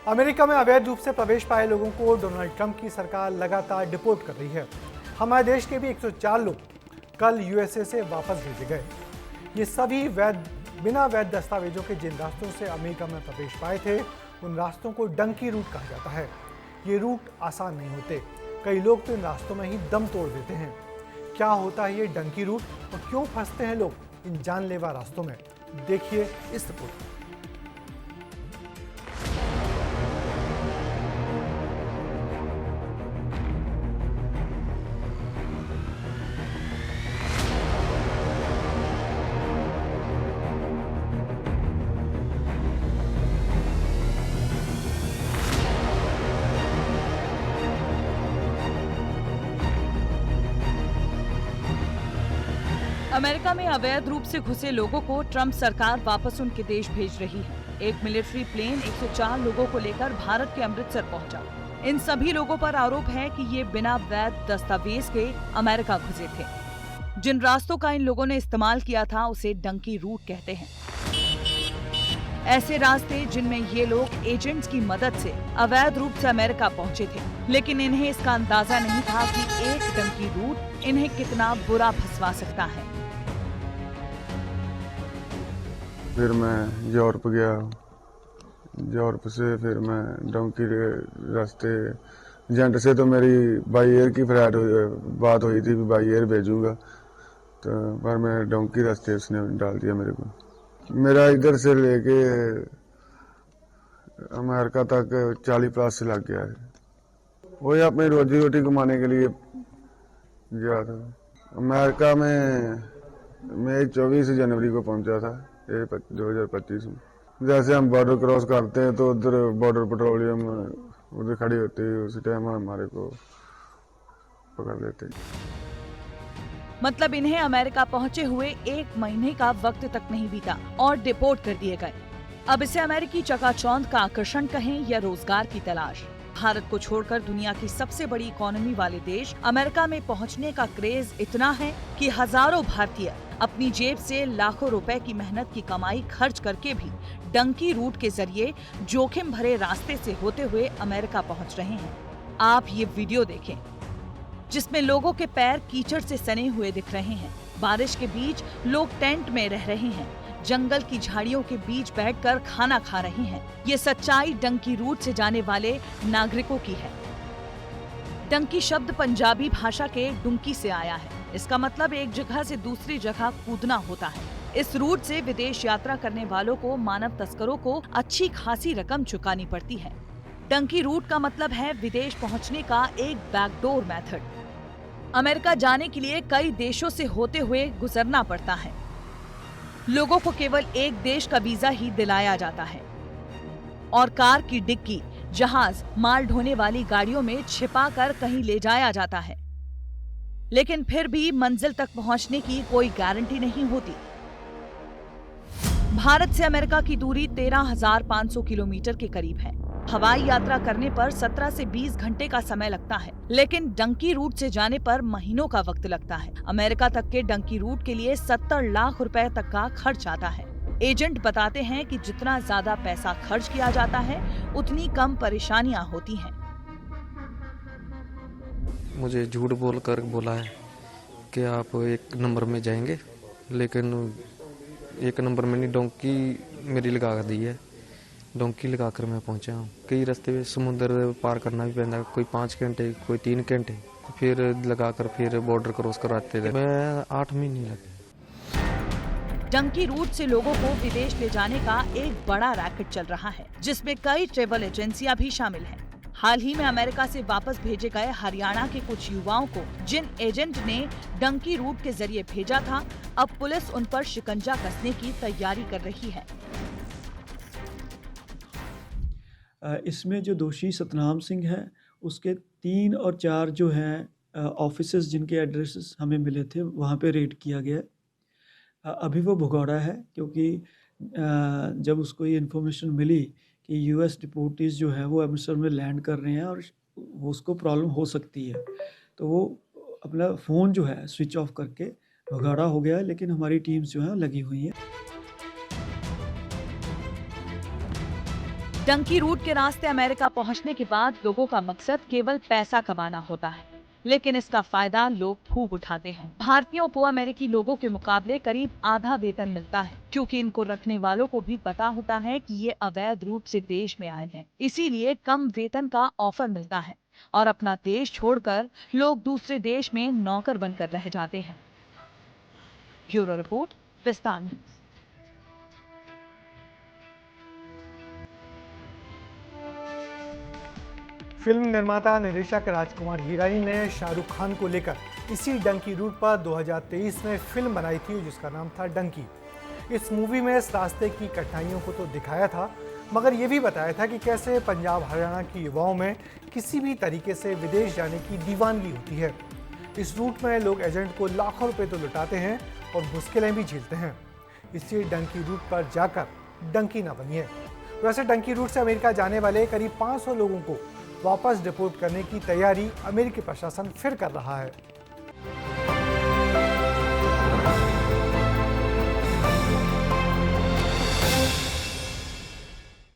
America में अवैध रूप से प्रवेश पाए लोगों को डोनाल्ड ट्रंप की सरकार लगातार डिपोर्ट कर रही है। हमारे देश के भी 104 लोग कल यूएसए से वापस भेजे गए। ये सभी बिना वैध दस्तावेजों के जिन रास्तों से अमेरिका में प्रवेश पाए थे, उन रास्तों को डंकी रूट कहा जाता है। ये रूट आसान नहीं होते, कई लोग तो इन रास्तों में ही दम तोड़ देते हैं। क्या होता है ये डंकी रूट और क्यों फंसते हैं लोग इन जानलेवा रास्तों में, देखिए इस रिपोर्ट में। अमेरिका में अवैध रूप से घुसे लोगों को ट्रंप सरकार वापस उनके देश भेज रही है। एक मिलिट्री प्लेन 104 लोगों को लेकर भारत के अमृतसर पहुंचा। इन सभी लोगों पर आरोप है कि ये बिना वैध दस्तावेज के अमेरिका घुसे थे। जिन रास्तों का इन लोगों ने इस्तेमाल किया था उसे डंकी रूट कहते हैं। ऐसे रास्ते जिनमें ये लोग एजेंट्स की मदद से अवैध रूप से अमेरिका पहुंचे थे, लेकिन इन्हें इसका अंदाजा नहीं था कि एक डंकी रूट इन्हें कितना बुरा फंसवा सकता है। फिर मैं यूरोप गया, यूरोप से फिर मैं डोंकी रास्ते एजेंट से तो मेरी बाई एयर की फ्लाइट बात हुई थी कि बाई एयर भेजूंगा, तो पर मैं डोंकी रास्ते उसने डाल दिया मेरे को। मेरा इधर से लेके अमेरिका तक 40+ से लग गया है। वही अपनी रोजी रोटी कमाने के लिए गया था। अमेरिका में मैं 24 जनवरी को पहुंचा था 2025 में। जैसे हम बॉर्डर क्रॉस करते हैं तो उधर बॉर्डर पेट्रोलियम उधर खड़ी होती है, उसी टाइम हमारे को पकड़ लेते हैं। मतलब इन्हें अमेरिका पहुंचे हुए 1 महीने का वक्त तक नहीं बीता और डिपोर्ट कर दिए गए। अब इसे अमेरिकी चकाचौंध का आकर्षण कहें या रोजगार की तलाश, भारत को छोड़कर दुनिया की सबसे बड़ी इकोनॉमी वाले देश अमेरिका में पहुंचने का क्रेज इतना है कि हजारों भारतीय अपनी जेब से लाखों रुपए की मेहनत की कमाई खर्च करके भी डंकी रूट के जरिए जोखिम भरे रास्ते से होते हुए अमेरिका पहुंच रहे हैं। आप ये वीडियो देखें जिसमें लोगों के पैर कीचड़ से सने हुए दिख रहे हैं। बारिश के बीच लोग टेंट में रह रहे हैं, जंगल की झाड़ियों के बीच बैठकर खाना खा रहे हैं। ये सच्चाई डंकी रूट से जाने वाले नागरिकों की है। डंकी शब्द पंजाबी भाषा के डुंकी से आया है। इसका मतलब एक जगह से दूसरी जगह कूदना होता है। इस रूट से विदेश यात्रा करने वालों को मानव तस्करों को अच्छी खासी रकम चुकानी पड़ती है। डंकी रूट का मतलब है विदेश पहुंचने का एक बैकडोर मेथड। अमेरिका जाने के लिए कई देशों से होते हुए गुजरना पड़ता है। लोगों को केवल एक देश का वीजा ही दिलाया जाता है और कार की डिक्की, जहाज, माल ढोने वाली गाड़ियों में छिपा कर कहीं ले जाया जाता है। लेकिन फिर भी मंजिल तक पहुंचने की कोई गारंटी नहीं होती। भारत से अमेरिका की दूरी 13,500 किलोमीटर के करीब है। हवाई यात्रा करने पर 17 से 20 घंटे का समय लगता है, लेकिन डंकी रूट से जाने पर महीनों का वक्त लगता है। अमेरिका तक के डंकी रूट के लिए 70 लाख रुपए तक का खर्च आता है। एजेंट बताते हैं कि जितना ज्यादा पैसा खर्च किया जाता है, उतनी कम परेशानियां होती हैं। मुझे झूठ बोलकर बोला है कि आप 1 नंबर में जाएंगे, लेकिन 1 नंबर में नहीं, डोंकी मेरी लगा दी है। डोंकी लगाकर मैं पहुंचा हूँ। कई रास्ते में समुद्र पार करना भी पड़ता है, कोई 5 घंटे, कोई 3 घंटे, फिर लगाकर फिर बॉर्डर क्रॉस करवाते थे। मैं 8 महीने लगे। डंकी रूट से लोगों को विदेश ले जाने का एक बड़ा रैकेट चल रहा है, जिसमें कई ट्रेवल एजेंसियां भी शामिल हैं। हाल ही में अमेरिका से वापस भेजे गए हरियाणा के कुछ युवाओं को जिन एजेंट ने डंकी रूट के जरिए भेजा था, अब पुलिस उन पर शिकंजा कसने की तैयारी कर रही है। इसमें जो दोषी सतनाम सिंह है, उसके 3 और 4 जो हैं ऑफिसेस जिनके एड्रेसेस हमें मिले थे, वहाँ पे रेड किया गया। अभी वो भगौड़ा है, क्योंकि जब उसको ये इन्फॉर्मेशन मिली कि यूएस डिपोर्टीज जो है वो अमृतसर में लैंड कर रहे हैं और वो उसको प्रॉब्लम हो सकती है, तो वो अपना फ़ोन जो है स्विच ऑफ करके भगौड़ा हो गया है। लेकिन हमारी टीम्स जो है लगी हुई हैं। डंकी रूट के रास्ते अमेरिका पहुंचने के बाद लोगों का मकसद केवल पैसा कमाना होता है, लेकिन इसका फायदा लोग खूब उठाते हैं। भारतीयों को अमेरिकी लोगों के मुकाबले करीब आधा वेतन मिलता है, क्योंकि इनको रखने वालों को भी पता होता है कि ये अवैध रूप से देश में आए हैं। इसीलिए कम वेतन का ऑफर मिलता है और अपना देश छोड़कर लोग दूसरे देश में नौकर बनकर रह जाते हैं। ब्यूरो रिपोर्ट, विस्तार न्यूज़। फिल्म निर्माता निर्देशक राजकुमार हिरानी ने शाहरुख खान को लेकर इसी डंकी रूट पर 2023 में फिल्म बनाई थी जिसका नाम था डंकी। इस मूवी में इस रास्ते की कठिनाइयों को तो दिखाया था, मगर ये भी बताया था कि कैसे पंजाब हरियाणा के युवाओं में किसी भी तरीके से विदेश जाने की दीवानगी होती है। इस रूट में लोग एजेंट को लाखों रुपए तो लुटाते हैं और मुश्किलें भी झेलते हैं, इसलिए डंकी रूट पर जाकर डंकी ना बनिए। वैसे डंकी रूट से अमेरिका जाने वाले करीब 500 लोगों को वापस डिपोर्ट करने की तैयारी अमेरिकी प्रशासन फिर कर रहा है।